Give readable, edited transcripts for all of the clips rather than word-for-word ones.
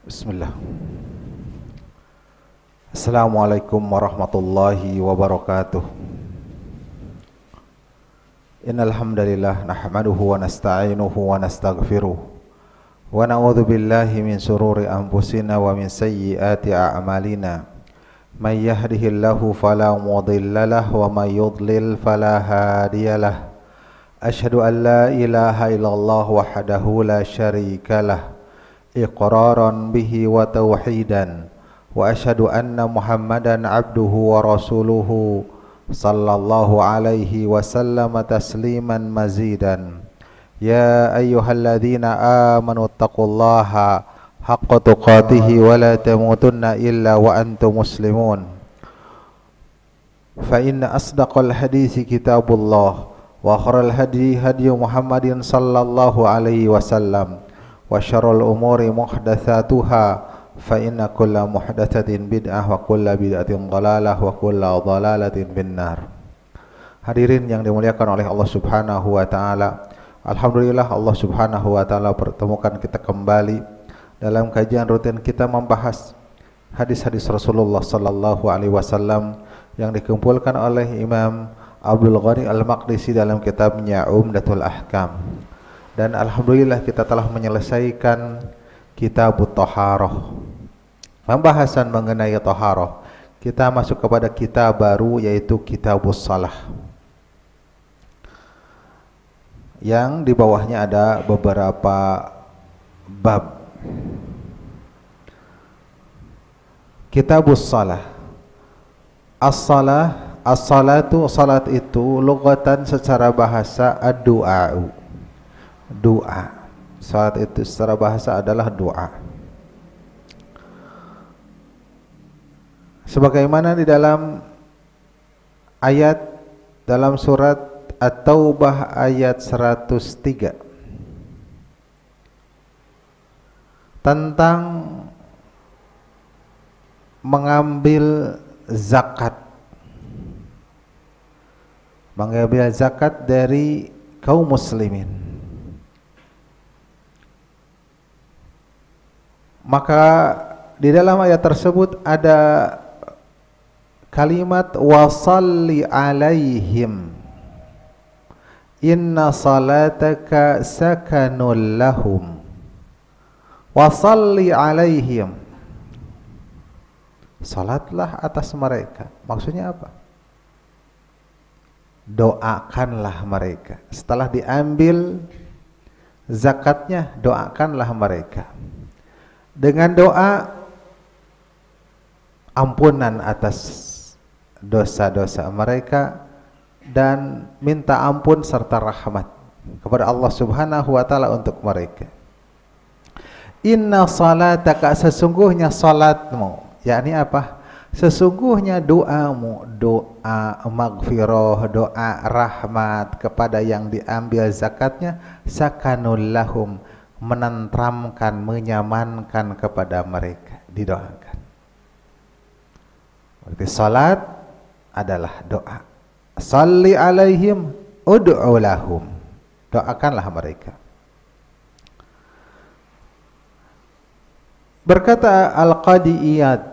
Bismillah. Assalamualaikum warahmatullahi wabarakatuh. Innal hamdalillah nahmaduhu wa nasta'inuhu wa nastaghfiruh wa na'udzu billahi min shururi anfusina wa min sayyiati a'malina. May yahdihillahu fala mudilla lahu wa may yudlil fala hadiyalah. Asyhadu an la ilaha illallah wahdahu la syarika lah iqraran bihi wa tauhidan wa asyhadu anna Muhammadan abduhu wa rasuluhu sallallahu alaihi wasallam tasliman mazidan. Ya ayyuhalladzina amanu taqullaha haqqa tuqatih wa la tamutunna illa wa antum muslimun. Fa inna asdaqal hadits kitabullah wa khairal hadi hadi Muhammadin sallallahu alaihi wasallam wa syarrul umuri muhdatsatuha fa inna kulla muhdatsatin bid'ah wa kulla bid'atin dhalalah wa kulla dhalalatin finnar. Hadirin yang dimuliakan oleh Allah Subhanahu wa taala, alhamdulillah Allah Subhanahu wa taala pertemukan kita kembali dalam kajian rutin kita membahas hadis-hadis Rasulullah sallallahu alaihi wasallam yang dikumpulkan oleh Imam Abdul Ghani Al-Maqdisi dalam kitabnya Umdatul Ahkam. Dan alhamdulillah kita telah menyelesaikan Kitabut Thaharah, pembahasan mengenai Thaharah. Kita masuk kepada kitab baru, yaitu Kitabus Shalah, yang di bawahnya ada beberapa bab. Kitabus Shalah. As-salatu, salat itu lughatan secara bahasa ad-du'a. Doa. Salat itu secara bahasa adalah doa. Sebagaimana di dalam ayat dalam surat At-Taubah ayat 103 tentang mengambil zakat. Mengambil zakat dari kaum muslimin. Maka di dalam ayat tersebut ada kalimat wasalli alaihim inna salataka sakanul lahum. Wasalli alaihim, salatlah atas mereka. Maksudnya apa? Doakanlah mereka. Setelah diambil zakatnya, doakanlah mereka dengan doa ampunan atas dosa-dosa mereka dan minta ampun serta rahmat kepada Allah Subhanahu wa taala untuk mereka. Inna salataka, sesungguhnya salatmu, yakni apa? Sesungguhnya doamu, doa maghfirah, doa rahmat kepada yang diambil zakatnya, sakanul lahum, menentramkan, menyamankan kepada mereka, didoakan. Berarti salat adalah doa. Salli alaihim ud'u lahum, doakanlah mereka. Berkata Al-Qadi Iyad,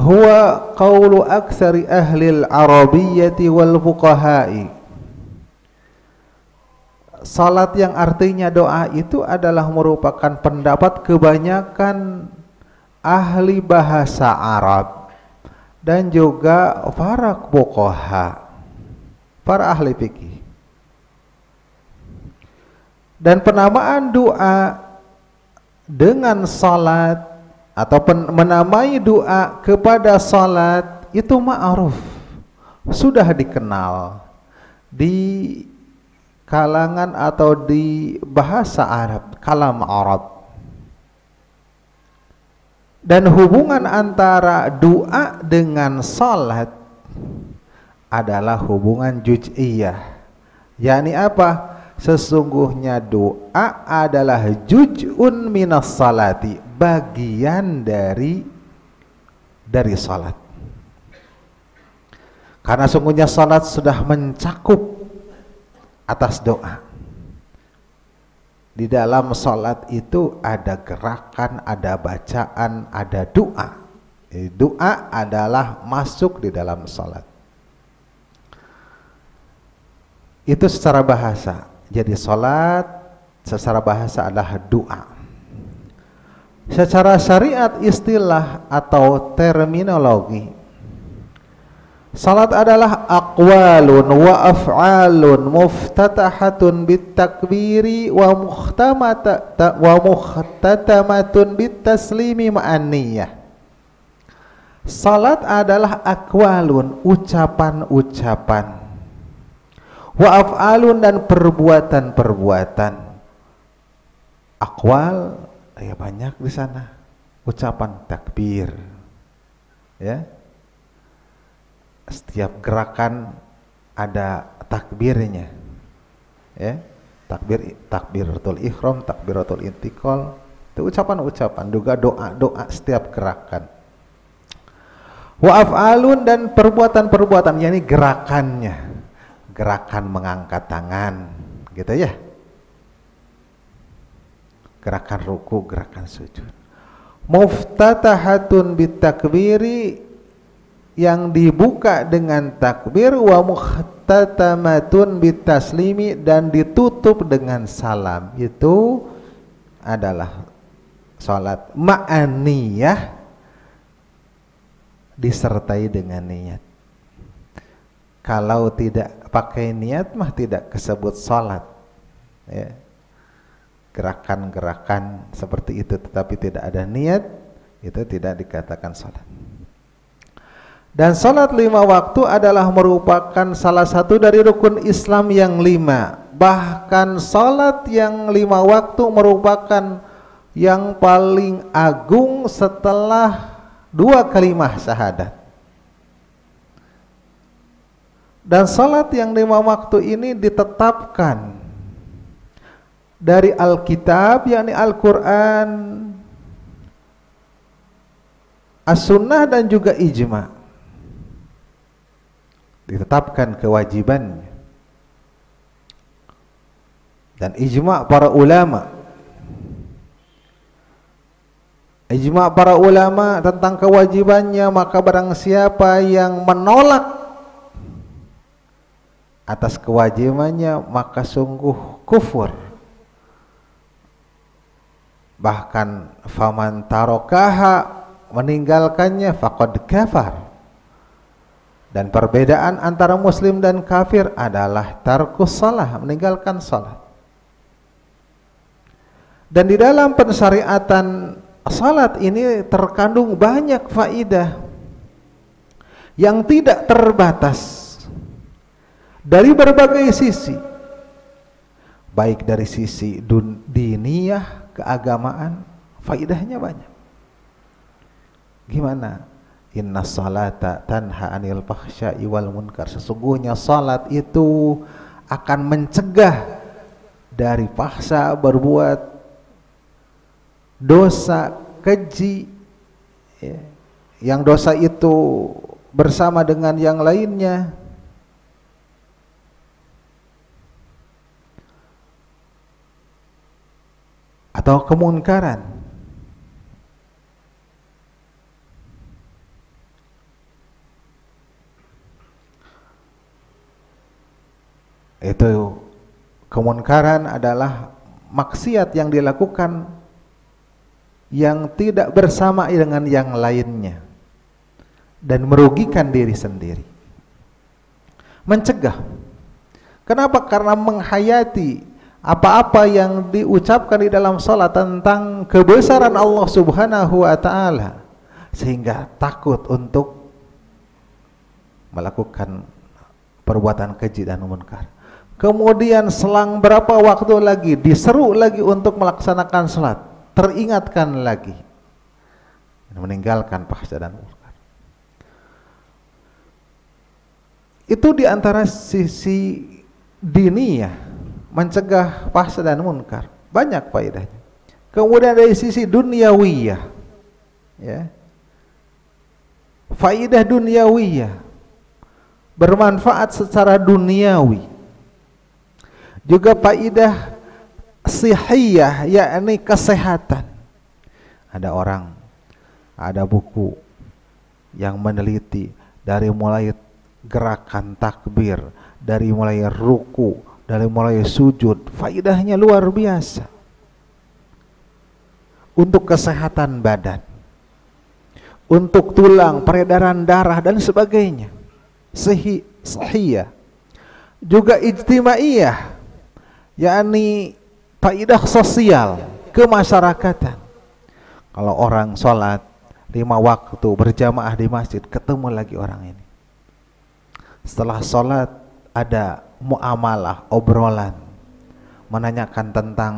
huwa qawlu aktsari ahli al-arabiyyati wal fuqaha'i. Salat yang artinya doa itu adalah merupakan pendapat kebanyakan ahli bahasa Arab dan juga para fuqaha, para ahli fikih. Dan penamaan doa dengan salat atau menamai doa kepada salat itu ma'ruf, sudah dikenal di kalangan atau di bahasa Arab, kalam Arab. Dan hubungan antara doa dengan salat adalah hubungan juz'iyah. yakni apa? Sesungguhnya doa adalah juz'un minas salati, bagian dari salat. Karena sungguhnya salat sudah mencakup atas doa. Di dalam sholat itu ada gerakan, ada bacaan, ada doa. Jadi doa adalah masuk di dalam sholat. Itu secara bahasa. Jadi sholat secara bahasa adalah doa. Secara syariat istilah atau terminologi, salat adalah aqwalun wa af'alun muftatahatun bitakbiri wa muhtatamatun bitaslimi ma'an niyah. Salat adalah aqwalun, ucapan-ucapan, wa af'alun, dan perbuatan-perbuatan. Aqwal ya banyak di sana, ucapan takbir, ya. Setiap gerakan ada takbirnya, ya. Takbiratul ihram, takbiratul intiqal, itu ucapan-ucapan, juga doa-doa setiap gerakan. Wa af'alun, dan perbuatan-perbuatan, yakni gerakannya, gerakan mengangkat tangan, gitu ya. Gerakan ruku, gerakan sujud. Muftatahatun bitakbiri, yang dibuka dengan takbir, wa muhtatamatun bitaslimi, dan ditutup dengan salam. Itu adalah salat ma'aniyah, disertai dengan niat. Kalau tidak pakai niat mah tidak disebut salat, ya. Gerakan-gerakan seperti itu tetapi tidak ada niat, itu tidak dikatakan salat. Dan salat 5 waktu adalah merupakan salah satu dari rukun Islam yang 5. Bahkan salat yang 5 waktu merupakan yang paling agung setelah 2 kalimah syahadat. Dan salat yang 5 waktu ini ditetapkan dari Alkitab, yakni Al-Quran, As-Sunnah, dan juga Ijma. Ditetapkan kewajibannya. Dan Ijma para ulama. Ijma para ulama tentang kewajibannya, maka barang siapa yang menolak atas kewajibannya, maka sungguh kufur. Bahkan faman tarokaha, meninggalkannya, faqad kafar. Dan perbedaan antara muslim dan kafir adalah tarkus salah, meninggalkan salat. Dan di dalam pensyariatan salat ini terkandung banyak faidah yang tidak terbatas dari berbagai sisi, baik dari sisi diniyah, keagamaan, faidahnya banyak. Gimana? Inna salata tanha anil fahsya'i wal munkar. Sesungguhnya salat itu akan mencegah dari fahsya, berbuat dosa, keji, ya. Yang dosa itu bersama dengan yang lainnya. Atau kemunkaran. Itu kemunkaran adalah maksiat yang dilakukan yang tidak bersama dengan yang lainnya dan merugikan diri sendiri. Mencegah. Kenapa? Karena menghayati apa-apa yang diucapkan di dalam salat tentang kebesaran Allah Subhanahu wa taala, sehingga takut untuk melakukan perbuatan keji dan munkar. Kemudian selang berapa waktu lagi diseru lagi untuk melaksanakan salat, teringatkan lagi, meninggalkan fahsya dan munkar. Itu diantara sisi diniyah, mencegah fahsya dan munkar, banyak faedahnya. Kemudian dari sisi duniawiyah, ya, faedah duniawiyah, bermanfaat secara duniawi. Juga faedah sihiyah, yakni kesehatan. Ada buku yang meneliti dari mulai gerakan takbir, dari mulai ruku, dari mulai sujud, faidahnya luar biasa untuk kesehatan badan, untuk tulang, peredaran darah dan sebagainya. Sihiyah. Juga ijtimaiyah, yakni faidah sosial, kemasyarakatan. Kalau orang sholat 5 waktu berjamaah di masjid, ketemu lagi orang ini. Setelah sholat ada muamalah, obrolan, menanyakan tentang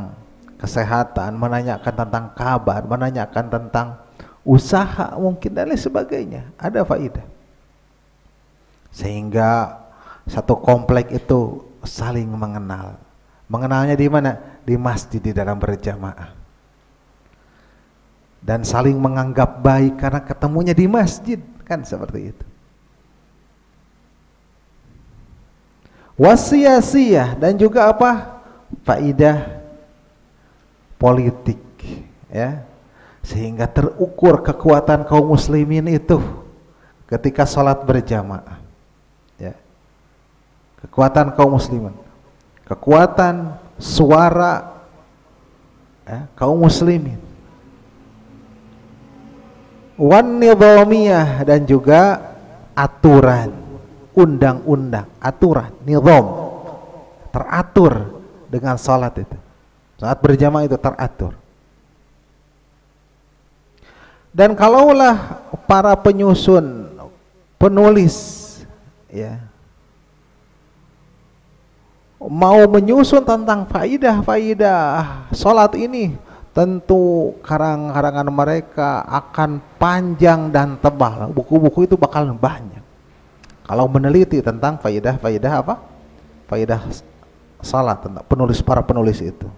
kesehatan, menanyakan tentang kabar, menanyakan tentang usaha mungkin dan lain sebagainya. Ada faidah. Sehingga satu komplek itu saling mengenal. Mengenalnya di mana? Di masjid, di dalam berjamaah. Dan saling menganggap baik karena ketemunya di masjid, kan seperti itu. Wasiyasiyah, dan juga apa? Faidah politik, ya. Sehingga terukur kekuatan kaum muslimin itu ketika sholat berjamaah, ya. Kekuatan kaum muslimin, kekuatan suara, ya, kaum muslimin. Wan nizamiyah, dan juga aturan, undang-undang, aturan, nizam, teratur dengan salat itu. Saat berjamaah itu teratur. Dan kalaulah para penyusun, penulis, ya, mau menyusun tentang faidah-faidah salat ini, tentu karangan mereka akan panjang dan tebal. Buku-buku itu bakal banyak. Kalau meneliti tentang faidah-faidah apa? Faidah salat, tentang para penulis itu.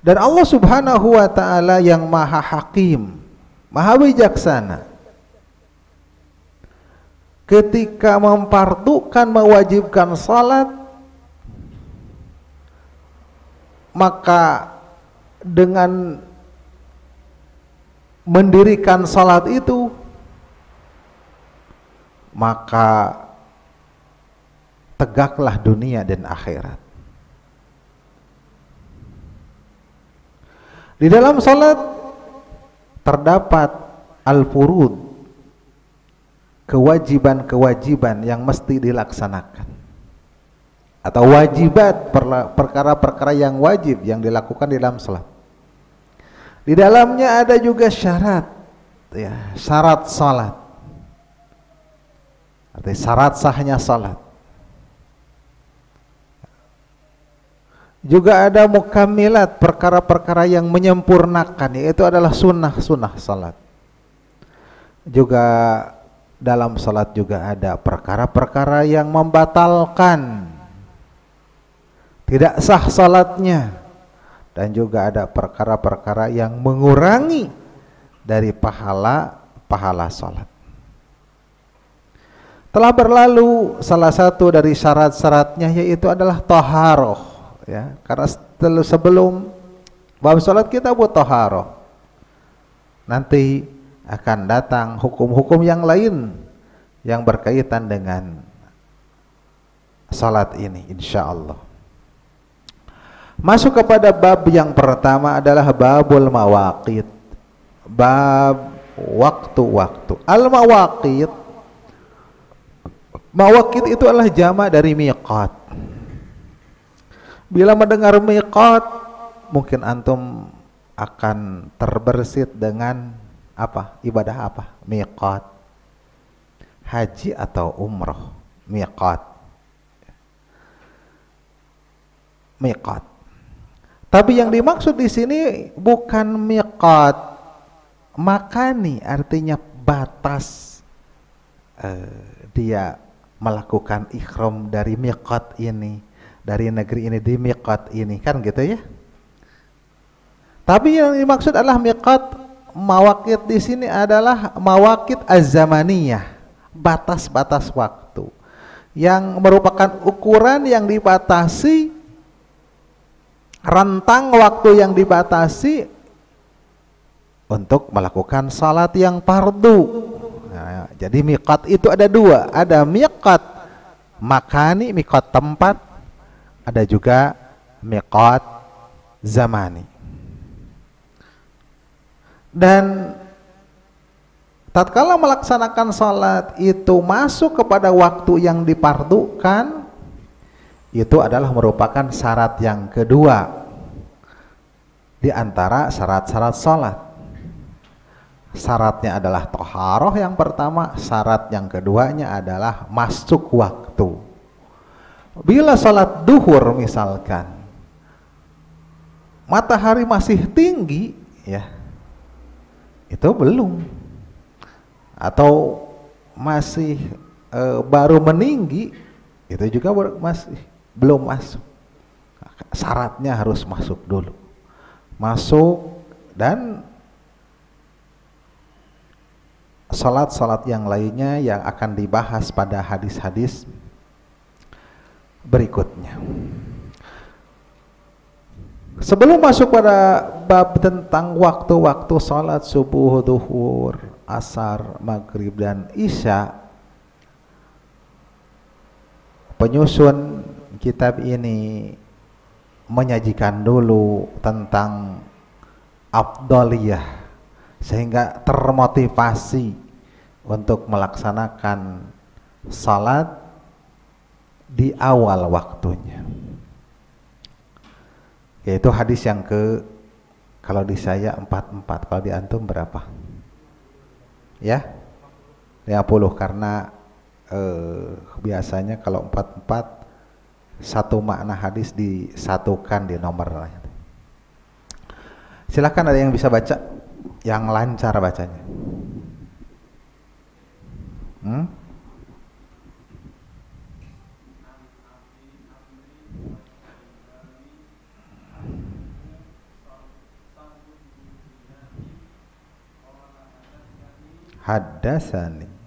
Dan Allah Subhanahu wa ta'ala yang maha hakim, maha bijaksana, ketika memfardukan, mewajibkan salat, maka dengan mendirikan salat itu, maka tegaklah dunia dan akhirat. Di dalam salat terdapat al-furud, kewajiban-kewajiban yang mesti dilaksanakan, atau wajibat, perkara-perkara yang wajib yang dilakukan di dalam salat. Di dalamnya ada juga syarat, ya, syarat salat, artinya syarat sahnya salat. Juga ada mukammilat, perkara-perkara yang menyempurnakan, yaitu adalah sunnah-sunnah salat. Juga dalam salat juga ada perkara-perkara yang membatalkan, tidak sah salatnya, dan juga ada perkara-perkara yang mengurangi dari pahala salat. Telah berlalu salah satu dari syarat-syaratnya, yaitu adalah taharah. Ya, karena sebelum bab salat kita buat taharah. Nanti akan datang hukum-hukum yang lain yang berkaitan dengan salat ini, insyaallah. Masuk kepada bab yang pertama adalah babul mawaqit. Bab waktu-waktu. Al-mawaqit, mawaqit itu adalah jamak dari miqat. Bila mendengar miqat, mungkin antum akan terbersit dengan apa? Ibadah apa? Miqat. Haji atau umroh? Miqat. Miqat. Tapi yang dimaksud di sini bukan miqat makani, artinya batas dia melakukan ihram dari miqat ini, dari negeri ini di miqat ini, kan gitu ya. Tapi yang dimaksud adalah miqat mawaqit di sini adalah mawaqit az-zamaniyah, batas-batas waktu yang merupakan ukuran yang dibatasi, rentang waktu yang dibatasi untuk melakukan salat yang fardu. Nah, jadi miqat itu ada dua, ada miqat makani, miqat tempat, ada juga miqat zamani. Dan tatkala melaksanakan salat itu masuk kepada waktu yang dipardukan, itu adalah merupakan syarat yang kedua di antara syarat-syarat salat. Syaratnya adalah thaharah yang pertama, syarat yang keduanya adalah masuk waktu. Bila salat duhur misalkan matahari masih tinggi, ya, itu belum, atau masih baru meninggi, itu juga masih belum masuk. Syaratnya harus masuk dulu, masuk. Dan salat-salat yang lainnya yang akan dibahas pada hadis-hadis berikutnya. Sebelum masuk pada bab tentang waktu-waktu salat subuh, zuhur, asar, maghrib, dan isya, penyusun kitab ini menyajikan dulu tentang afdaliyah, sehingga termotivasi untuk melaksanakan salat di awal waktunya. Yaitu hadis yang kalau di saya 44, kalau di antum berapa? Ya, 50, karena biasanya kalau 44 satu makna hadis disatukan di nomor. Silakan, ada yang bisa baca, yang lancar bacanya. Haddatsani.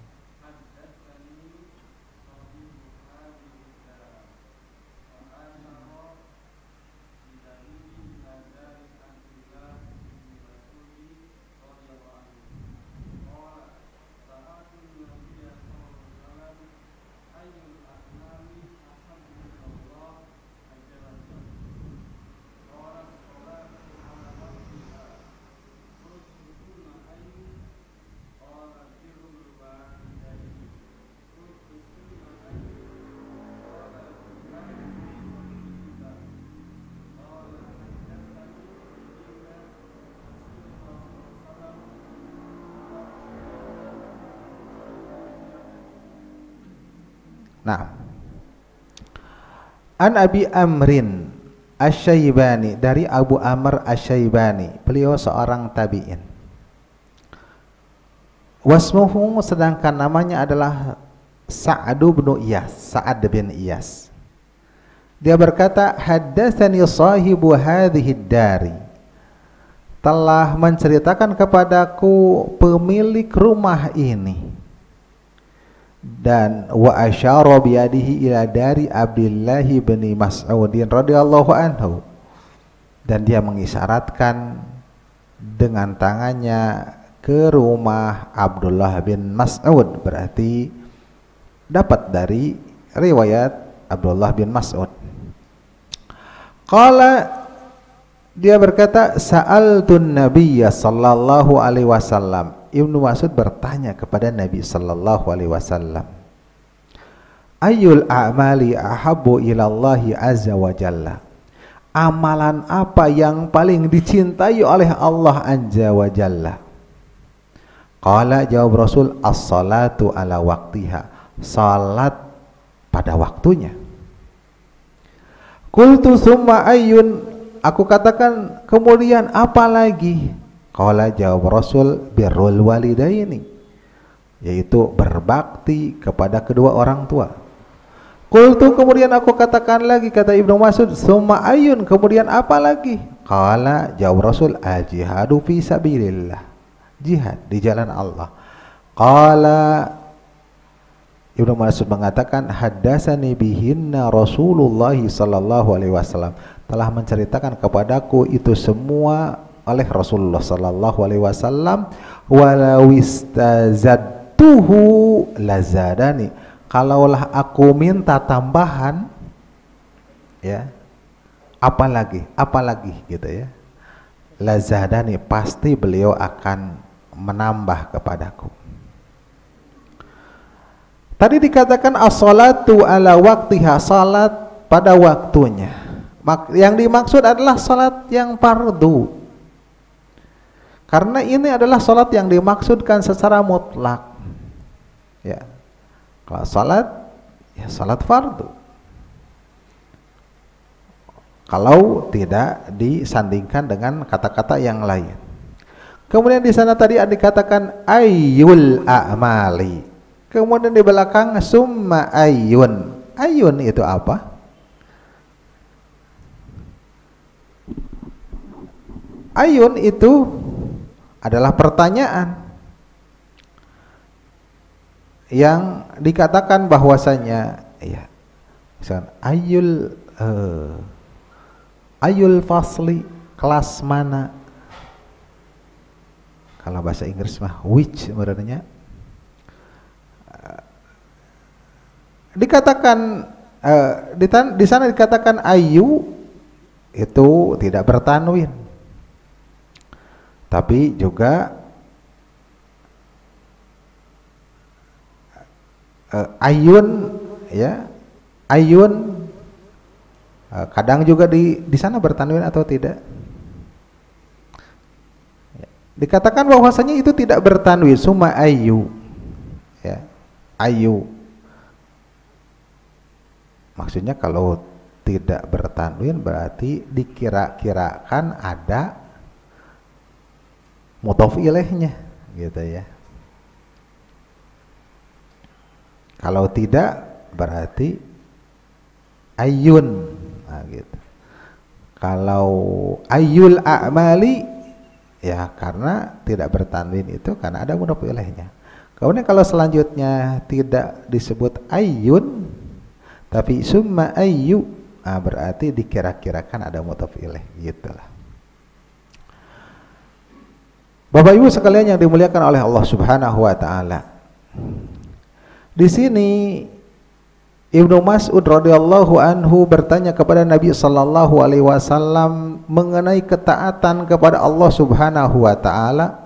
Nah, An Abi Amrin Asy-Syaibani, dari Abu Amr Asy-Syaibani, beliau seorang tabi'in. Wasmuhu, sedangkan namanya adalah Sa'ad bin Iyas, Sa'ad bin Iyas. Dia berkata, haddatsani sahibu hadhihi dari, telah menceritakan kepadaku pemilik rumah ini. Dan wa asyara biyadihi ila dari Abdullah bin Mas'ud radhiyallahu anhu, dan dia mengisyaratkan dengan tangannya ke rumah Abdullah bin Mas'ud, berarti dapat dari riwayat Abdullah bin Mas'ud. Qala, dia berkata, sa'altun nabiyya sallallahu alaihi wasallam. Ibnu Mas'ud bertanya kepada Nabi sallallahu alaihi wasallam, ayyul a'mali ahabbu ilallahi azza wa jalla, amalan apa yang paling dicintai oleh Allah azza wa jalla? Qala, jawab Rasul, as-salatu ala waqtiha, salat pada waktunya. Qultu summa ayyun, aku katakan kemudian apa lagi? Qala, jawab Rasul, birrul walidaini, yaitu berbakti kepada kedua orang tua. Qultu, kemudian aku katakan lagi, kata Ibnu Mas'ud, summa ayyun, kemudian apa lagi? Qala, jawab Rasul, al-jihadu fi sabilillah, jihad di jalan Allah. Qala, Ibnu Mas'ud mengatakan haddatsani bihinna Rasulullah sallallahu alaihi wasallam, telah menceritakan kepadaku itu semua oleh Rasulullah sallallahu alaihi wasallam. Walau istazadtuhu lazadani, kalaulah aku minta tambahan, ya, apalagi gitu ya, lazadani, pasti beliau akan menambah kepadaku. Tadi dikatakan as-salatu ala waktiha, salat pada waktunya. Yang dimaksud adalah salat yang fardu. Karena ini adalah salat yang dimaksudkan secara mutlak. Ya. Kalau salat, ya salat fardu. Kalau tidak disandingkan dengan kata-kata yang lain. Kemudian di sana tadi dikatakan ayyul a'mali. Kemudian di belakang summa ayyun. Ayyun itu apa? Ayyun itu adalah pertanyaan yang dikatakan bahwasanya, ya, misalkan ayyul fasli, kelas mana? Kalau bahasa Inggris mah which sebenarnya. Dikatakan di sana dikatakan ayu itu tidak bertanwin, tapi juga ayun, ya, ayun kadang juga di sana bertanwin atau tidak. Dikatakan bahwasanya itu tidak bertanwin, summa ayu, ya, ayu. Maksudnya kalau tidak bertanwin berarti dikira-kirakan ada mudhof ilaihnya, gitu ya. Kalau tidak berarti ayun, nah, gitu. Kalau ayul a'mali, ya karena tidak bertanwin itu karena ada mudhof ilaihnya. Kemudian kalau selanjutnya tidak disebut ayun tapi summa ayyu, berarti dikira-kirakan ada mudhof ilaih, gitulah. Bapak Ibu sekalian yang dimuliakan oleh Allah Subhanahu wa taala. Di sini Ibnu Mas'ud radhiyallahu anhu bertanya kepada Nabi sallallahu alaihi wasallam mengenai ketaatan kepada Allah Subhanahu wa taala.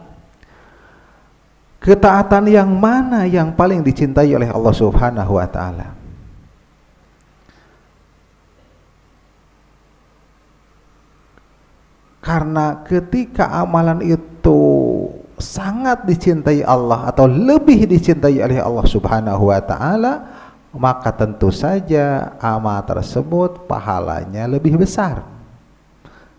Ketaatan yang mana yang paling dicintai oleh Allah Subhanahu wa taala? Karena ketika amalan itu sangat dicintai Allah atau lebih dicintai oleh Allah Subhanahu wa taala, maka tentu saja amal tersebut pahalanya lebih besar.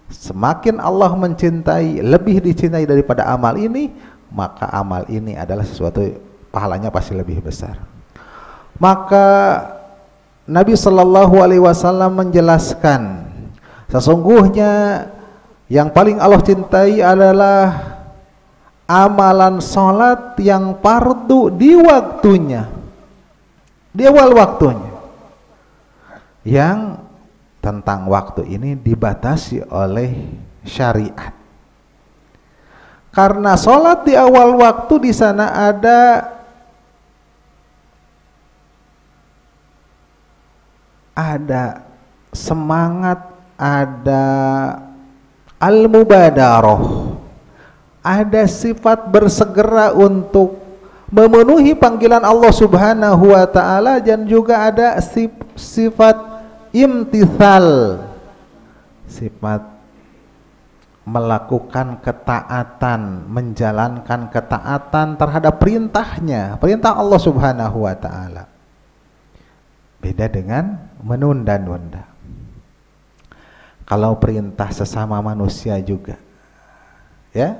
Semakin Allah mencintai, lebih dicintai daripada amal ini, maka amal ini adalah sesuatu pahalanya pasti lebih besar. Maka Nabi sallallahu alaihi wasallam menjelaskan, sesungguhnya yang paling Allah cintai adalah amalan sholat yang fardu di waktunya, di awal waktunya, yang tentang waktu ini dibatasi oleh syariat. Karena sholat di awal waktu di sana ada semangat, ada al-mubadaroh, ada sifat bersegera untuk memenuhi panggilan Allah Subhanahu wa taala, dan juga ada sifat imtithal, sifat melakukan ketaatan, menjalankan ketaatan terhadap perintahnya, perintah Allah Subhanahu wa taala. Beda dengan menunda-nunda. Kalau perintah sesama manusia juga, ya,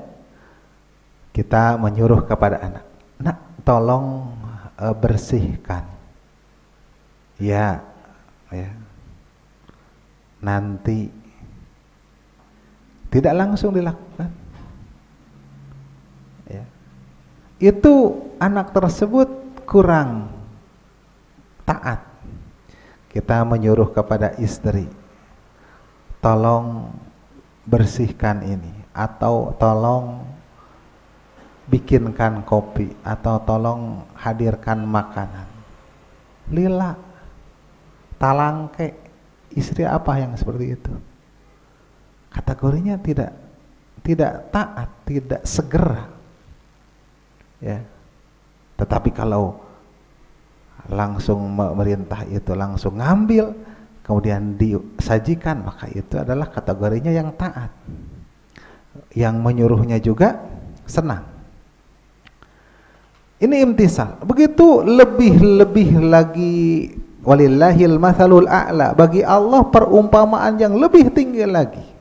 kita menyuruh kepada anak, nak tolong bersihkan, ya, nanti tidak langsung dilakukan, ya, itu anak tersebut kurang taat. Kita menyuruh kepada istri, tolong bersihkan ini, atau tolong bikinkan kopi, atau tolong hadirkan makanan. Lila, talangke, istri apa yang seperti itu? Kategorinya tidak taat, tidak segera. Ya. Tetapi kalau langsung memerintah itu langsung ngambil, kemudian disajikan, maka itu adalah kategorinya yang taat. Yang menyuruhnya juga senang. Ini imtisal. Begitu lebih lagi, walillahil matsalul a'la, bagi Allah perumpamaan yang lebih tinggi lagi.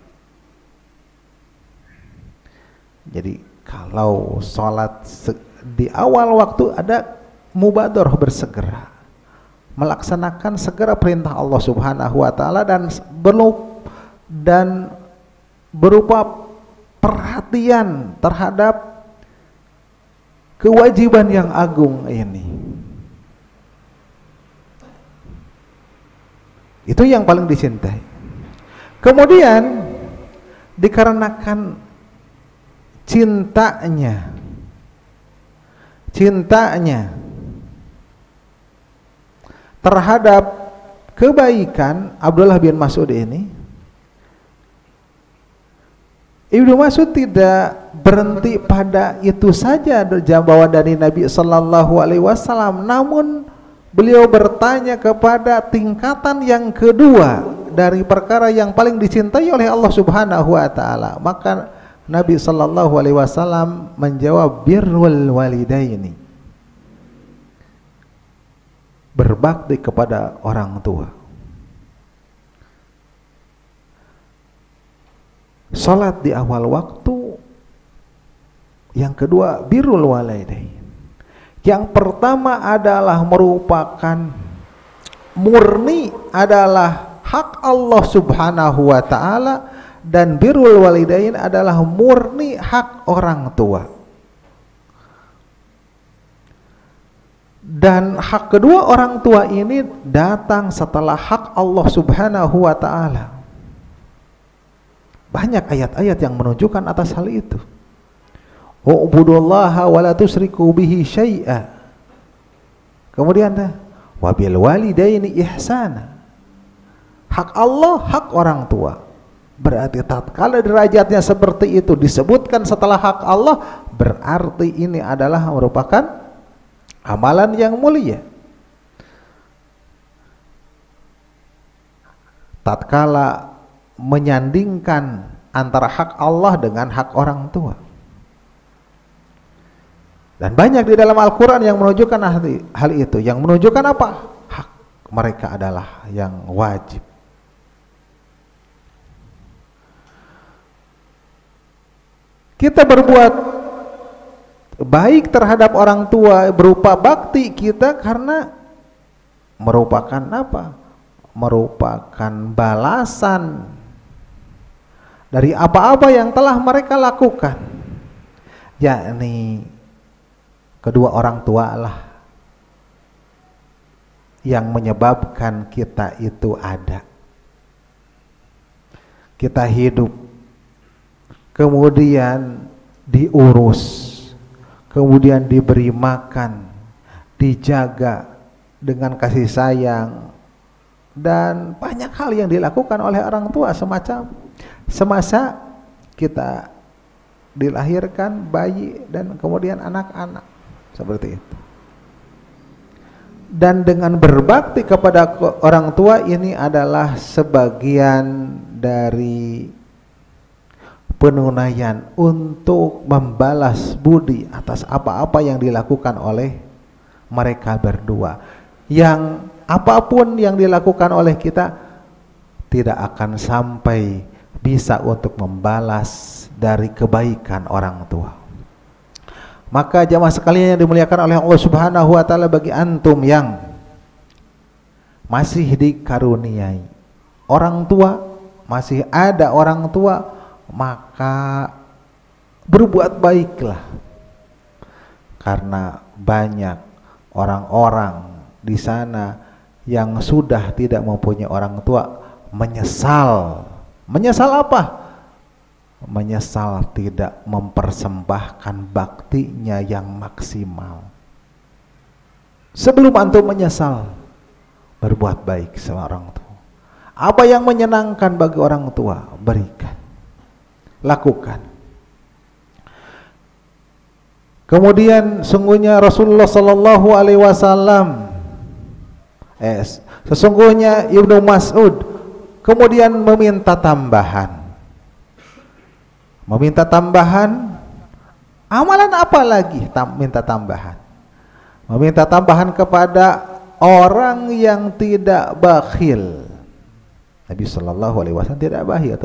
Jadi kalau sholat di awal waktu ada mubadarah, bersegera melaksanakan segera perintah Allah Subhanahu wa taala, dan berupa perhatian terhadap kewajiban yang agung ini. Itu yang paling dicintai. Kemudian dikarenakan cintanya terhadap kebaikan Abdullah bin Mas'ud ini, Ibnu Mas'ud tidak berhenti pada itu saja bahwa dari Nabi Sallallahu Alaihi Wasallam, namun beliau bertanya kepada tingkatan yang kedua dari perkara yang paling dicintai oleh Allah Subhanahu Wa Taala. Maka Nabi Sallallahu Alaihi Wasallam menjawab, birrul walidaini, berbakti kepada orang tua. Salat di awal waktu. Yang kedua, birrul walidain. Yang pertama adalah merupakan murni adalah hak Allah Subhanahu wa taala, dan birrul walidain adalah murni hak orang tua. Dan hak kedua orang tua ini datang setelah hak Allah Subhanahu wa taala. Banyak ayat-ayat yang menunjukkan atas hal itu. U'budullaha wa la tusyriku bihi syai'a. Kemudian wabil walidaini ihsana. Hak Allah, hak orang tua. Berarti tatkala derajatnya seperti itu disebutkan setelah hak Allah, berarti ini adalah merupakan amalan yang mulia. Tatkala menyandingkan antara hak Allah dengan hak orang tua. Dan banyak di dalam Al-Quran yang menunjukkan hal itu. Yang menunjukkan apa? Hak mereka adalah yang wajib. Kita berbuat baik terhadap orang tua berupa bakti kita karena merupakan apa? Merupakan balasan dari apa-apa yang telah mereka lakukan, yakni kedua orang tua lah yang menyebabkan kita itu ada. Kita hidup, kemudian diurus, kemudian diberi makan, dijaga dengan kasih sayang, dan banyak hal yang dilakukan oleh orang tua semasa kita dilahirkan, bayi, dan kemudian anak-anak. Seperti itu. Dan dengan berbakti kepada orang tua ini adalah sebagian dari penunaian untuk membalas budi atas apa-apa yang dilakukan oleh mereka berdua. Yang apapun yang dilakukan oleh kita tidak akan sampai bisa untuk membalas dari kebaikan orang tua. Maka jamaah sekalian yang dimuliakan oleh Allah Subhanahu wa taala, bagi antum yang masih dikaruniai orang tua, masih ada orang tua, maka berbuat baiklah. Karena banyak orang-orang di sana yang sudah tidak mempunyai orang tua menyesal. Menyesal apa? Menyesal tidak mempersembahkan baktinya yang maksimal. Sebelum antum menyesal, berbuat baik sama orang tua. Apa yang menyenangkan bagi orang tua, berikan, lakukan. Kemudian sungguhnya Rasulullah Sallallahu Alaihi Wasallam, sesungguhnya Ibnu Mas'ud kemudian meminta tambahan. Meminta tambahan, amalan apa lagi? Minta tambahan. Meminta tambahan kepada orang yang tidak bakhil. Nabi Sallallahu Alaihi Wasallam tidak bakhil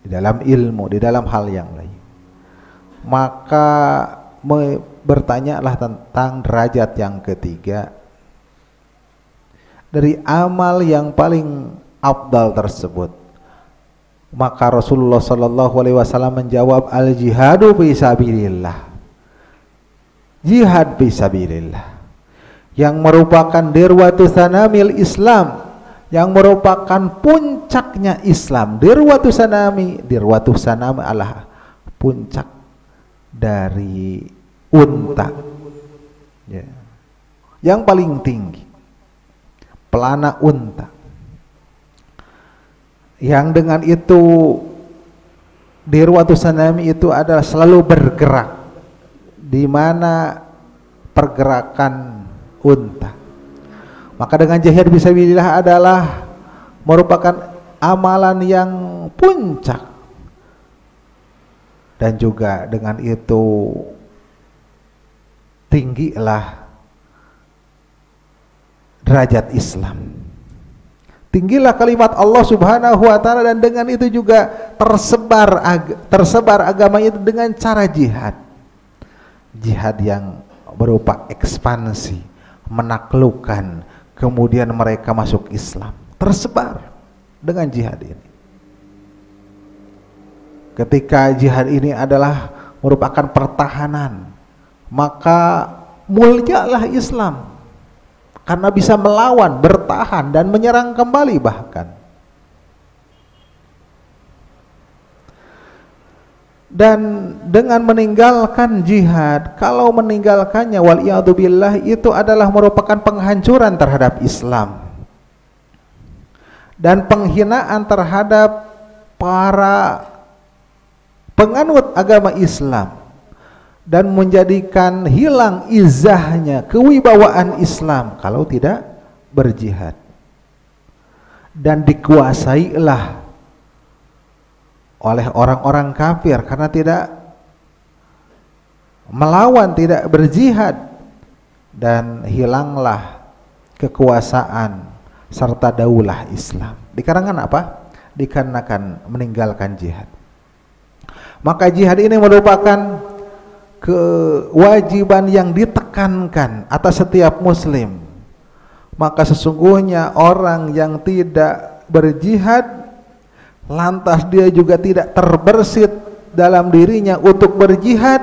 di dalam ilmu, di dalam hal yang lain. Maka bertanyalah tentang derajat yang ketiga dari amal yang paling afdal tersebut. Maka Rasulullah Sallallahu Alaihi Wasallam menjawab, al jihadu fi sabilillah. Jihad fi sabilillah yang merupakan dirwatu sanamil Islam, yang merupakan puncaknya Islam. Dirwatu sanam adalah puncak dari unta, ya, yang paling tinggi, pelana unta, yang dengan itu dirwatu sanami itu adalah selalu bergerak di mana pergerakan unta. Maka dengan jihad fisabilillah adalah merupakan amalan yang puncak, dan juga dengan itu tinggilah derajat Islam, tinggilah kalimat Allah Subhanahu wa taala, dan dengan itu juga tersebar agama itu dengan cara jihad. Jihad yang berupa ekspansi, menaklukkan, kemudian mereka masuk Islam, tersebar dengan jihad ini. Ketika jihad ini adalah merupakan pertahanan, maka mulialah Islam karena bisa melawan, bertahan, dan menyerang kembali bahkan. Dan dengan meninggalkan jihad, kalau meninggalkannya waliyadzubillah, itu adalah merupakan penghancuran terhadap Islam dan penghinaan terhadap para penganut agama Islam, dan menjadikan hilang izahnya, kewibawaan Islam kalau tidak berjihad. Dan dikuasailah oleh orang-orang kafir karena tidak melawan, tidak berjihad, dan hilanglah kekuasaan serta daulah Islam. Dikarenakan apa? Dikarenakan meninggalkan jihad. Maka jihad ini merupakan kewajiban yang ditekankan atas setiap muslim. Maka sesungguhnya orang yang tidak berjihad, lantas dia juga tidak terbersit dalam dirinya untuk berjihad,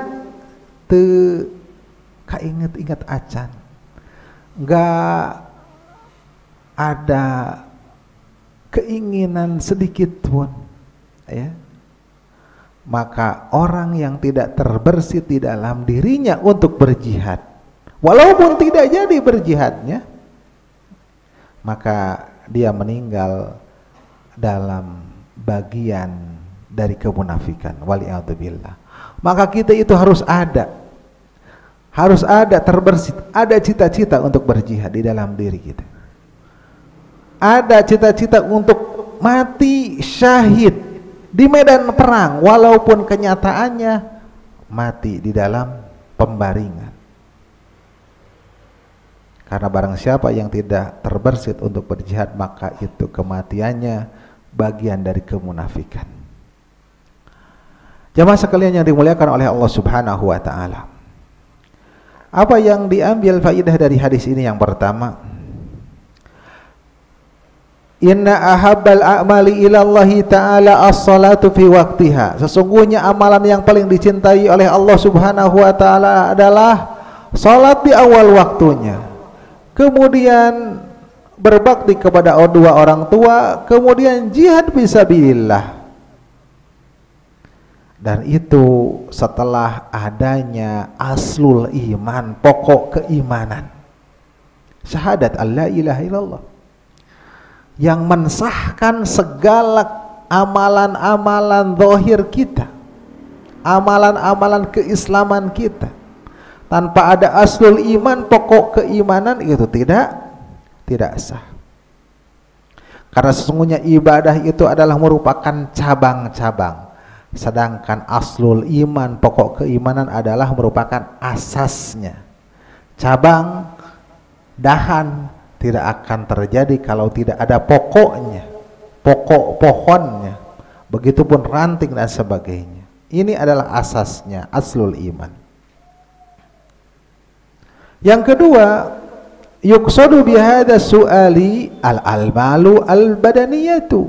kainget-inget acan, enggak ada keinginan sedikit pun, ya. Maka orang yang tidak terbersit di dalam dirinya untuk berjihad, walaupun tidak jadi berjihadnya, maka dia meninggal dalam bagian dari kemunafikan, waliyadzubillah. Maka kita itu harus ada terbersit, ada cita-cita untuk berjihad di dalam diri kita, ada cita-cita untuk mati syahid di medan perang, walaupun kenyataannya mati di dalam pembaringan. Karena barang siapa yang tidak terbersit untuk berjihad, maka itu kematiannya bagian dari kemunafikan. Jamaah sekalian yang dimuliakan oleh Allah Subhanahu wa taala, apa yang diambil faidah dari hadis ini? Yang pertama, inna ahabbal a'mali ilallahi ta'ala as-salatu fi waqtiha. Sesungguhnya amalan yang paling dicintai oleh Allah Subhanahu wa taala adalah salat di awal waktunya, kemudian berbakti kepada dua orang tua, kemudian jihad fisabilillah. Dan itu setelah adanya aslul iman, pokok keimanan, syahadat alla ilaha illallah, yang mensahkan segala amalan-amalan zahir kita, amalan-amalan keislaman kita. Tanpa ada aslul iman, pokok keimanan, itu tidak sah. Karena sesungguhnya ibadah itu adalah merupakan cabang-cabang, sedangkan aslul iman, pokok keimanan adalah merupakan asasnya. Cabang, dahan tidak akan terjadi kalau tidak ada pokoknya, pokok pohonnya, begitupun ranting dan sebagainya. Ini adalah asasnya, aslul iman. Yang kedua, yuqsadu bihadza su'ali al-almalu al-badaniyatu.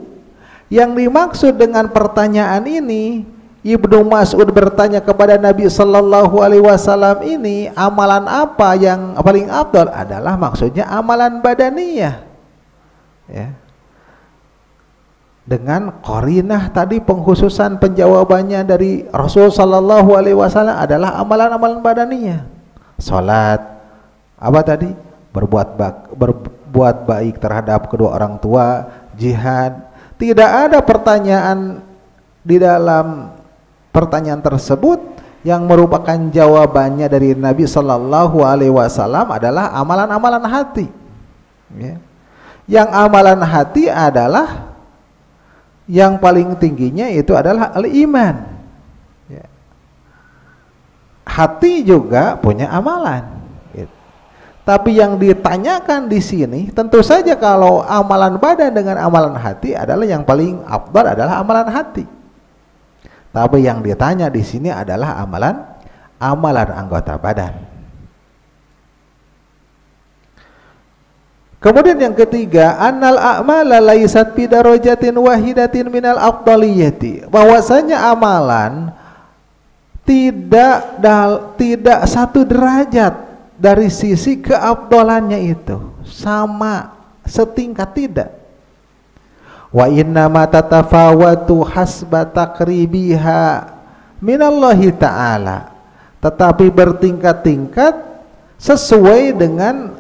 Yang dimaksud dengan pertanyaan ini, Ibnu Mas'ud bertanya kepada Nabi sallallahu alaihi wasallam ini, amalan apa yang paling afdal? Adalah maksudnya amalan badaniyah. Ya. Dengan qarinah tadi, pengkhususan penjawabannya dari Rasul sallallahu alaihi wasallam adalah amalan-amalan badaniyah. Salat, apa tadi? Berbuat baik terhadap kedua orang tua, jihad. Tidak ada pertanyaan di dalam pertanyaan tersebut yang merupakan jawabannya dari Nabi Sallallahu Alaihi Wasallam adalah amalan-amalan hati. Ya. Yang amalan hati adalah yang paling tingginya itu adalah al-iman. Ya. Hati juga punya amalan. Tapi yang ditanyakan di sini, tentu saja kalau amalan badan dengan amalan hati adalah yang paling afdal adalah amalan hati. Tapi yang ditanya di sini adalah amalan anggota badan. Kemudian yang ketiga, annal a'mala laysat bi darajatin wahidatin minal afdaliyati. Bahwasanya amalan tidak satu derajat dari sisi keafdalannya itu, sama setingkat, tidak. Wa inna ma tatafawatu hasba taqribiha minallahi ta'ala, tetapi bertingkat-tingkat sesuai dengan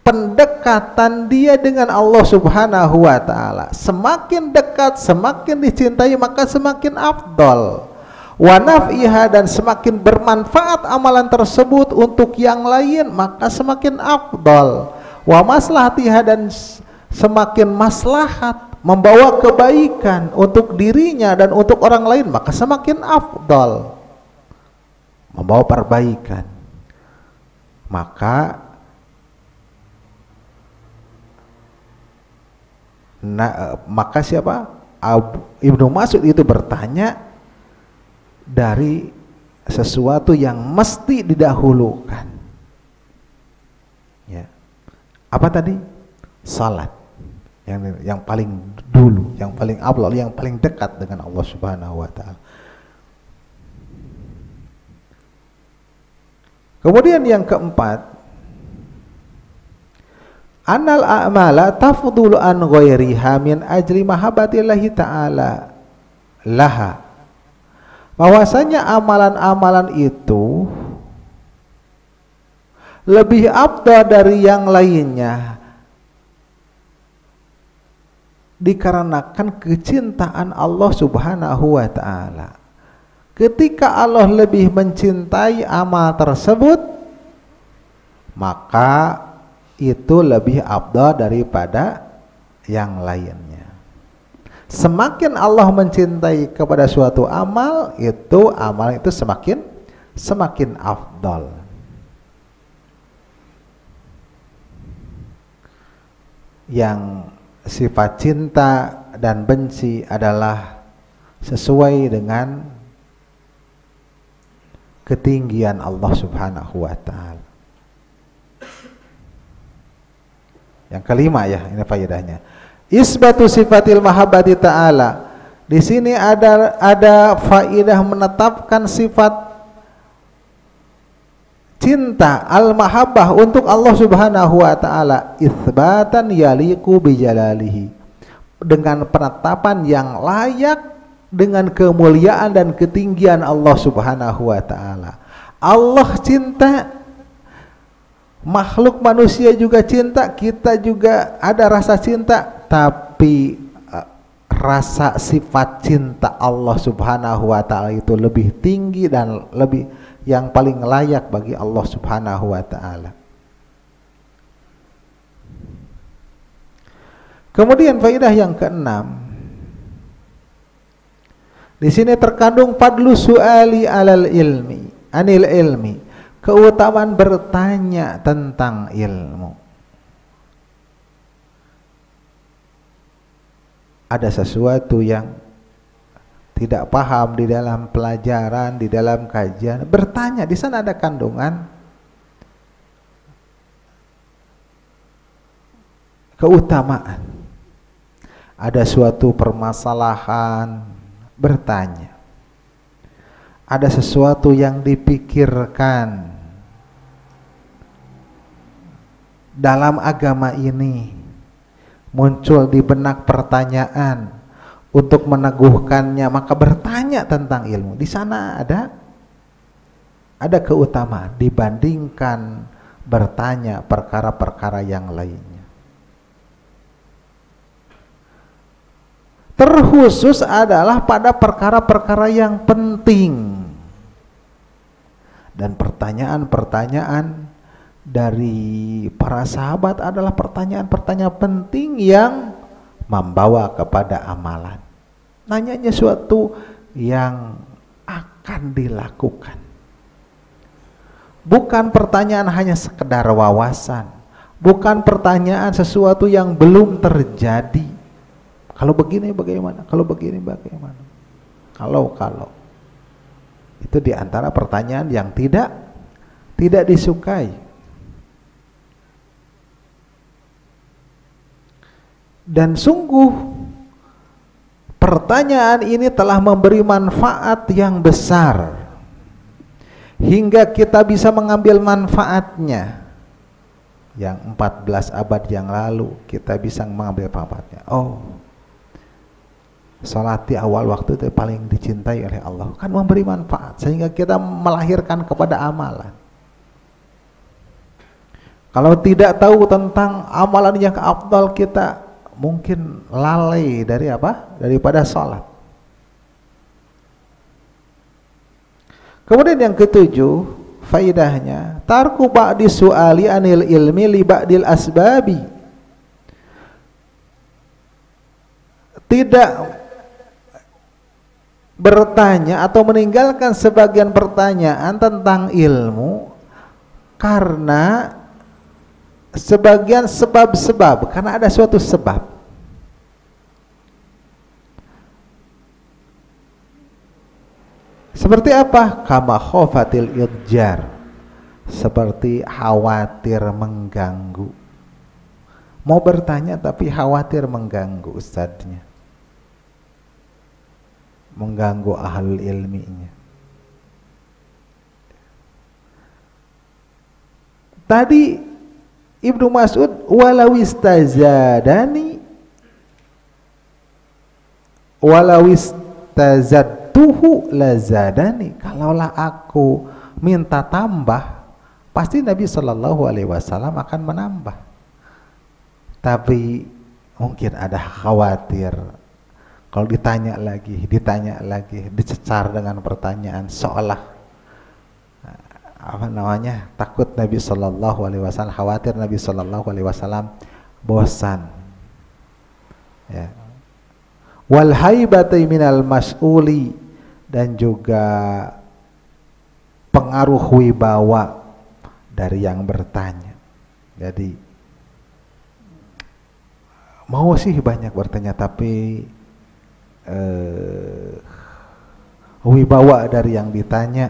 pendekatan dia dengan Allah Subhanahu wa ta'ala. Semakin dekat, semakin dicintai, maka semakin afdal. Wa naf'iha, dan semakin bermanfaat amalan tersebut untuk yang lain, maka semakin afdal. Wa maslahatiha, dan semakin maslahat, membawa kebaikan untuk dirinya dan untuk orang lain, maka semakin afdal, membawa perbaikan. Maka siapa? Ibnu Mas'ud itu bertanya dari sesuatu yang mesti didahulukan. Ya. Apa tadi? Salat. Yang paling dulu, yang paling afdal, yang paling dekat dengan Allah Subhanahu wa ta'ala. Kemudian yang keempat, annal a'mala tafdulu an ghairiha min ajli mahabbatillahi ta'ala laha. Bahwasanya amalan-amalan itu lebih afdal dari yang lainnya dikarenakan kecintaan Allah Subhanahu wa ta'ala. Ketika Allah lebih mencintai amal tersebut, maka itu lebih afdal daripada yang lainnya. Semakin Allah mencintai kepada suatu amal, itu amal itu semakin afdal. Yang sifat cinta dan benci adalah sesuai dengan ketinggian Allah Subhanahu wa ta'ala. Yang kelima ya, ini faedahnya. Isbatu sifatil mahabbati ta'ala. Di sini ada faedah menetapkan sifat cinta al-mahabbah untuk Allah Subhanahu wa taala itsbatan yaliqu bijalalihi, dengan penetapan yang layak dengan kemuliaan dan ketinggian Allah Subhanahu wa taala. Allah cinta, makhluk manusia juga cinta, kita juga ada rasa cinta, tapi rasa sifat cinta Allah Subhanahu wa taala itu lebih tinggi dan lebih yang paling layak bagi Allah Subhanahu wa taala. Kemudian faedah yang keenam, di sini terkandung fadlu su'ali alal ilmi, anil ilmi, keutamaan bertanya tentang ilmu. Ada sesuatu yang tidak paham di dalam pelajaran, di dalam kajian, bertanya. Di sana ada kandungan keutamaan. Ada suatu permasalahan, bertanya. Ada sesuatu yang dipikirkan dalam agama ini, muncul di benak pertanyaan, untuk meneguhkannya maka bertanya tentang ilmu. Di sana ada keutamaan dibandingkan bertanya perkara-perkara yang lainnya. Terkhusus adalah pada perkara-perkara yang penting, dan pertanyaan-pertanyaan dari para sahabat adalah pertanyaan-pertanyaan penting yang membawa kepada amalan. Nanyanya suatu yang akan dilakukan, bukan pertanyaan hanya sekedar wawasan, bukan pertanyaan sesuatu yang belum terjadi. Kalau begini bagaimana? Kalau begini bagaimana? Kalau itu diantara pertanyaan yang tidak disukai. Dan sungguh pertanyaan ini telah memberi manfaat yang besar hingga kita bisa mengambil manfaatnya. Yang 14 abad yang lalu kita bisa mengambil manfaatnya. Oh, salat di awal waktu itu paling dicintai oleh Allah, kan memberi manfaat sehingga kita melahirkan kepada amalan. Kalau tidak tahu tentang amalan yang afdal, kita mungkin lalai dari apa? Daripada sholat. Kemudian yang ketujuh, faidahnya tarku ba'di su'ali anil ilmi li ba'dil asbabi. Tidak bertanya atau meninggalkan sebagian pertanyaan tentang ilmu karena sebagian sebab-sebab, karena ada suatu sebab. Seperti apa? Kama khofatil idjar, seperti khawatir mengganggu. Mau bertanya tapi khawatir mengganggu ustadznya, mengganggu ahlul ilminya. Tadi Ibnu Mas'ud, walau istazadani walau istazadtuhu lazadani, kalaulah aku minta tambah pasti Nabi Shallallahu Alaihi Wasallam akan menambah. Tapi mungkin ada khawatir kalau ditanya lagi, dicecar dengan pertanyaan seolah takut Nabi Shallallahu Alaihi Wasallam, khawatir Nabi Shallallahu Alaihi Wasallam bosan. Ya. Wal haibati minal mas'uli, dan juga pengaruh wibawa dari yang bertanya. Jadi mau sih banyak bertanya tapi wibawa dari yang ditanya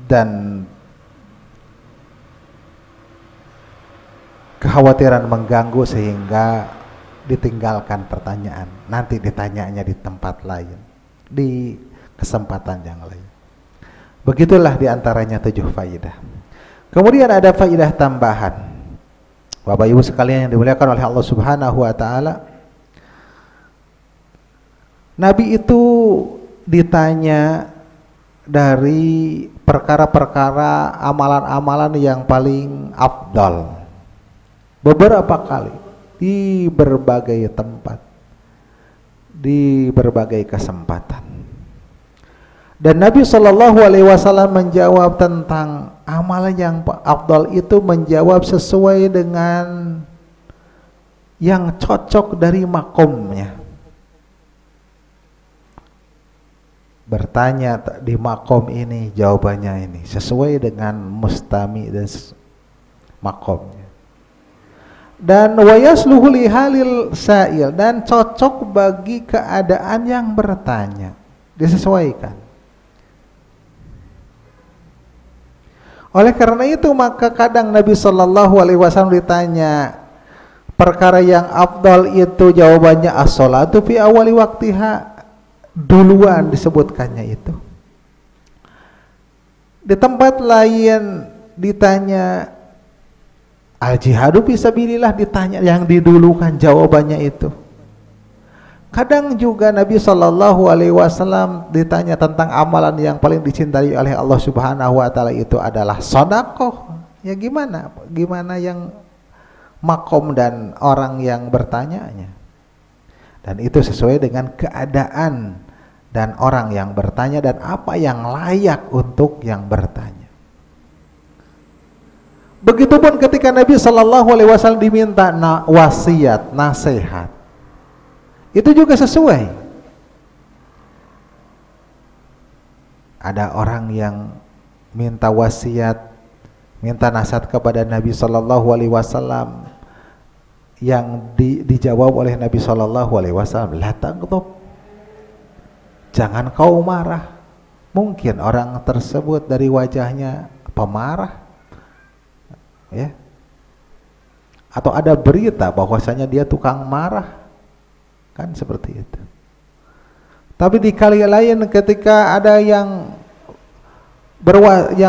dan kekhawatiran mengganggu sehingga ditinggalkan pertanyaan, nanti ditanyanya di tempat lain, di kesempatan yang lain. Begitulah diantaranya 7 faidah. Kemudian ada faidah tambahan. Bapak Ibu sekalian yang dimuliakan oleh Allah Subhanahu wa taala. Nabi itu ditanya dari perkara-perkara amalan-amalan yang paling afdal beberapa kali di berbagai tempat, di berbagai kesempatan. Dan Nabi Shallallahu Alaihi Wasallam menjawab tentang amalan yang afdal itu, menjawab sesuai dengan yang cocok dari makomnya. Bertanya di makom ini, jawabannya ini sesuai dengan mustami dan makomnya. Dan wayasluhu lihalil sa'il, dan cocok bagi keadaan yang bertanya, disesuaikan. Oleh karena itu maka kadang Nabi Shallallahu Alaihi Wasallam ditanya perkara yang afdal itu, jawabannya as-sholatu fi awali waktiha, duluan disebutkannya itu. Di tempat lain ditanya al-jihadu fisabilillah, ditanya yang didulukan, jawabannya itu. Kadang juga Nabi Shallallahu Alaihi Wasallam ditanya tentang amalan yang paling dicintai oleh Allah Subhanahu Wa Taala, itu adalah sedekah. Ya gimana? Gimana yang makom dan orang yang bertanyanya? Dan itu sesuai dengan keadaan dan orang yang bertanya dan apa yang layak untuk yang bertanya. Begitupun ketika Nabi Shallallahu Alaihi Wasallam diminta wasiat, nasihat, itu juga sesuai. Ada orang yang minta wasiat, minta nasihat kepada Nabi Shallallahu Alaihi Wasallam, yang dijawab oleh Nabi Shallallahu Alaihi Wasallam, la taghdab, jangan kau marah. Mungkin orang tersebut dari wajahnya pemarah, ya, atau ada berita bahwasanya dia tukang marah, kan seperti itu. Tapi di kali lain ketika ada yang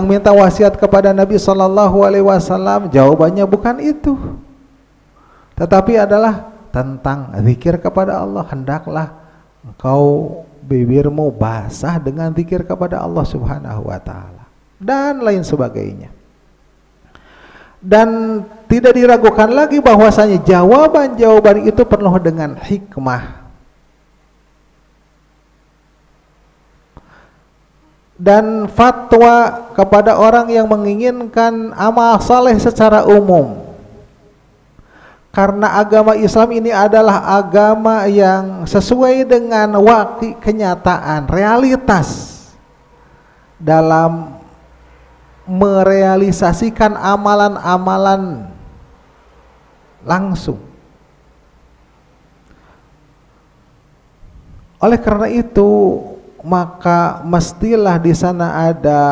minta wasiat kepada Nabi Shallallahu Alaihi Wasallam, jawabannya bukan itu, tetapi adalah tentang zikir kepada Allah. Hendaklah engkau bibirmu basah dengan zikir kepada Allah Subhanahu Wa Taala dan lain sebagainya. Dan tidak diragukan lagi bahwasanya jawaban-jawaban itu penuh dengan hikmah. Dan fatwa kepada orang yang menginginkan amal saleh secara umum. Karena agama Islam ini adalah agama yang sesuai dengan kenyataan, realitas dalam merealisasikan amalan-amalan langsung. Oleh karena itu maka mestilah di sana ada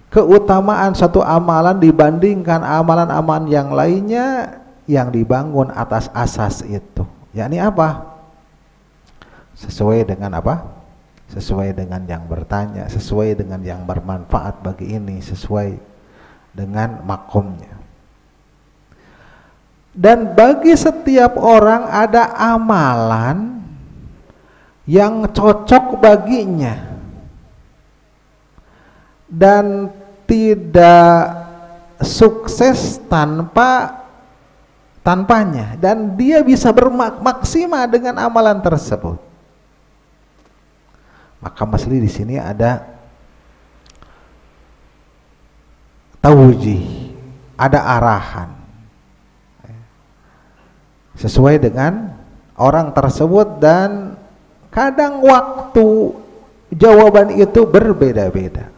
keutamaan satu amalan dibandingkan amalan-amalan yang lainnya yang dibangun atas asas itu. Yakni apa? Sesuai dengan apa? Sesuai dengan yang bertanya, sesuai dengan yang bermanfaat bagi ini, sesuai dengan makomnya. Dan bagi setiap orang ada amalan yang cocok baginya dan tidak sukses tanpanya, dan dia bisa bermaksimal dengan amalan tersebut. Maka mesti di sini ada tauji, ada arahan sesuai dengan orang tersebut, dan kadang waktu jawaban itu berbeda-beda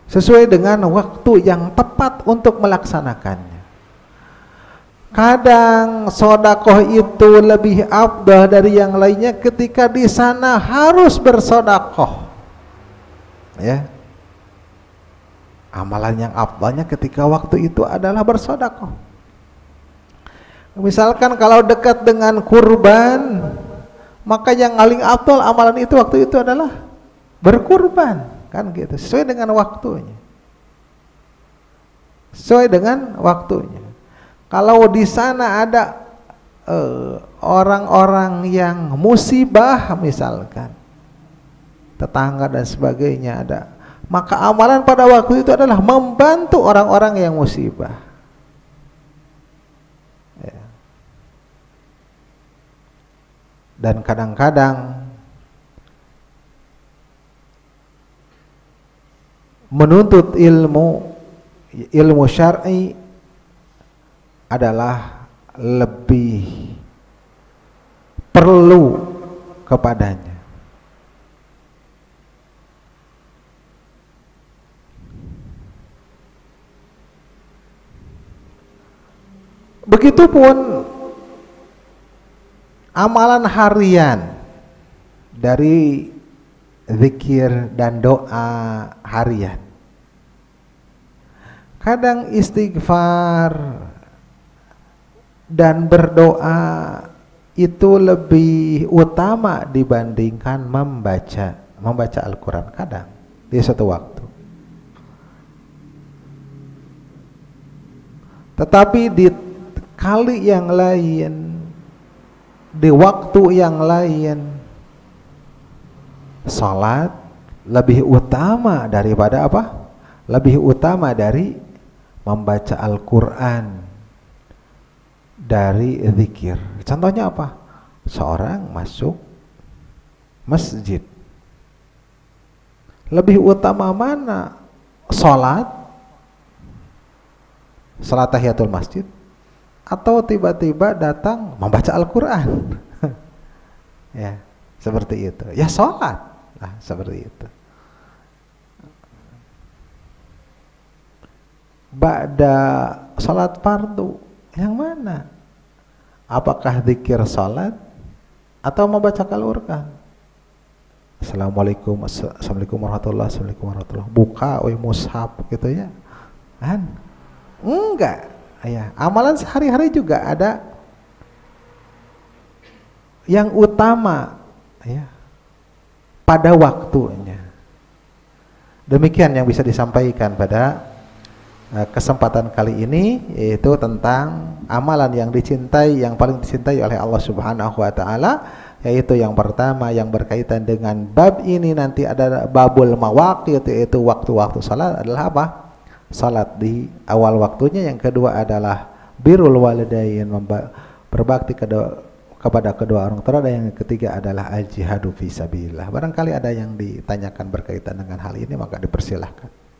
sesuai dengan waktu yang tepat untuk melaksanakannya. Kadang sedekah itu lebih afdal dari yang lainnya ketika di sana harus bersedekah, ya. Amalan yang afdalnya ketika waktu itu adalah bersedekah. Misalkan kalau dekat dengan kurban, Maka yang paling afdal amalan itu waktu itu adalah berkurban, kan gitu, sesuai dengan waktunya. Sesuai dengan waktunya. Kalau di sana ada orang-orang yang musibah misalkan, tetangga dan sebagainya ada, maka amalan pada waktu itu adalah membantu orang-orang yang musibah. Ya. Dan kadang-kadang menuntut ilmu syar'i adalah lebih perlu kepadanya. Begitupun amalan harian dari zikir dan doa harian. Kadang istighfar dan berdoa itu lebih utama dibandingkan membaca Al-Quran kadang di suatu waktu. Tetapi di kali yang lain, di waktu yang lain, salat lebih utama daripada apa? Lebih utama dari membaca Al-Quran, dari zikir. Contohnya apa? Seorang masuk masjid, lebih utama mana? Salat tahiyatul masjid, atau tiba-tiba datang membaca Al-Quran? Ya, seperti itu. Ya salat, nah seperti itu. Ba'da salat fardu, yang mana? Apakah zikir salat atau membaca Al-Quran? Assalamualaikum warahmatullahi. Buka mushaf gitu ya. Kan? Enggak. Ya, amalan sehari-hari juga ada yang utama ya pada waktunya. Demikian yang bisa disampaikan pada kesempatan kali ini, yaitu tentang amalan yang dicintai, yang paling dicintai oleh Allah Subhanahu wa taala, yaitu yang pertama yang berkaitan dengan bab ini nanti ada babul mawaqit, yaitu waktu-waktu salat adalah apa? Salat di awal waktunya. Yang kedua adalah birrul walidain, berbakti kepada kedua orang tua, dan yang ketiga adalah al-jihadu fi sabilillah. Barangkali ada yang ditanyakan berkaitan dengan hal ini, maka dipersilahkan.